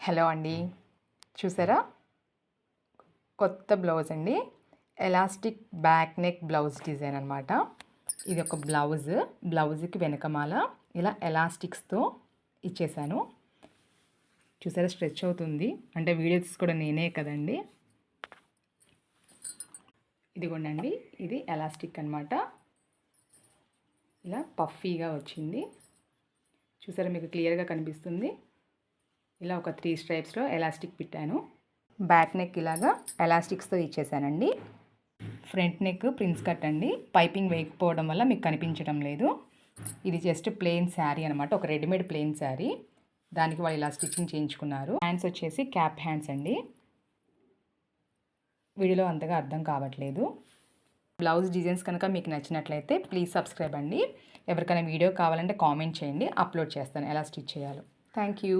Hello అండి. చూసారా? కొత్త బ్లౌజ్ అండి. Elastic back neck blouse design అనమాట. ఇది ఒక బ్లౌజ్‌కి వెనకమాల ఇలా ఎలాస్టిక్స్‌తో ఇచ్చేసాను. చూసారా స్ట్రెచ్ అవుతుంది. అంటే వీడియోస్ కూడా నేనే కదండీ. ఇదిగోండి ఇది ఎలాస్టిక్ అనమాట. ఇలా పఫీగా వచ్చింది. చూసారా మీకు క్లియర్‌గా కనిపిస్తుంది. ఇలా ఒక 3 స్ట్రైప్స్లో ఎలాస్టిక్ పెట్టాను. బ్యాక్ నెక్ ఇలాగా ఎలాస్టిక్స్తో ఇచ్చేసానండి. ఫ్రంట్ నెక్ ప్రిన్స్ కట్ అండి. పైపింగ్ వేయకపోవడం వల్ల మీకు కనిపించడం లేదు. ఇది జస్ట్ ప్లెయిన్ శారీ అనమాట. ఒక రెడీమేడ్ ప్లెయిన్ శారీ. దానికి వాళ్ళు ఇలా స్టిచ్చింగ్ చేయించుకున్నారు. హ్యాండ్స్ వచ్చేసి క్యాప్ హ్యాండ్స్ అండి. వీడియోలో అంతగా అర్థం కావట్లేదు. బ్లౌజ్ డిజైన్స్ కనుక మీకు నచ్చినట్లయితే ప్లీజ్ సబ్స్క్రైబ్ అండి. ఎవరికైనా వీడియో కావాలంటే కామెంట్ చేయండి. అప్లోడ్ చేస్తాను ఎలా స్టిచ్ చేయాలో. Thank you.